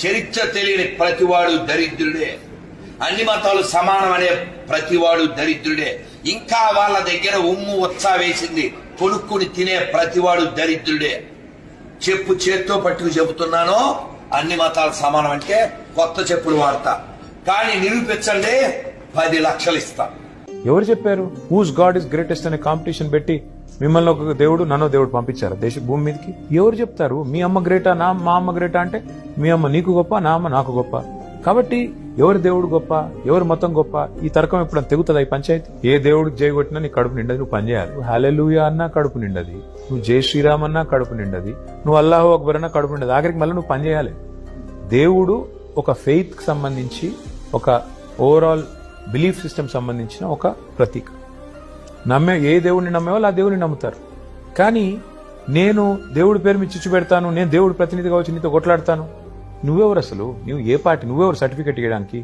చరిత్ర తెలియని ప్రతివాడు దరిద్రుడే. అన్ని మతాలు సమానం అనే ప్రతివాడు దరిద్రుడే. ఇంకా వాళ్ళ దగ్గర ఉమ్ము ఉత్సా వేసింది కొనుక్కుని తినే ప్రతివాడు దరిద్రుడే. చెప్పు చేత్తో పట్టుకు చెబుతున్నాను, అన్ని మతాలు సమానం అంటే కొత్త చెప్పులు వాడతా, కానీ నిరూపించండి 10 లక్షలు ఇస్తా. ఎవరు చెప్పారు? హూస్ గాడ్ ఇస్ గ్రేటెస్ట్ అనే కాంపిటీషన్ పెట్టి మిమ్మల్ని ఒక దేవుడు నన్ను దేవుడు పంపించారు భూమి మీదకి? ఎవరు చెప్తారు? మీ అమ్మ గ్రేటా, మా అమ్మ గ్రేటా అంటే మీ అమ్మ నీకు గొప్ప, నా అమ్మ నాకు గొప్ప. కాబట్టి ఎవరి దేవుడు గొప్ప, ఎవరి మతం గొప్ప, ఈ తర్కం ఎప్పుడైనా తెగుతుందా ఈ పంచాయతీ? ఏ దేవుడికి జై కొట్టినా నీ కడుపు నిండదు, నువ్వు పని చేయాలి. నువ్వు హల్లెలూయా అన్నా కడుపు నిండది, నువ్వు జై శ్రీరామ్ అన్నా కడుపు నిండది, నువ్వు అల్లాహు అక్బర్ అన్నా కడుపు నిండదు. ఆఖరికి మళ్ళీ నువ్వు పని చేయాలి. దేవుడు ఒక ఫెయిత్ కి సంబంధించి, ఒక ఓవరాల్ బిలీఫ్ సిస్టమ్ సంబంధించిన ఒక ప్రతీక. ఏ దేవుడిని నమ్మేవాళ్ళు ఆ దేవుడిని నమ్ముతారు. కానీ నేను దేవుడి పేరు మీద చిచ్చు పెడతాను, నేను దేవుడి ప్రతినిధిగా వచ్చి నీతో కొట్లాడతాను, నువ్వెవరు అసలు? నువ్వు ఏ పార్టీ? నువ్వెవరు సర్టిఫికెట్ ఇవ్వడానికి?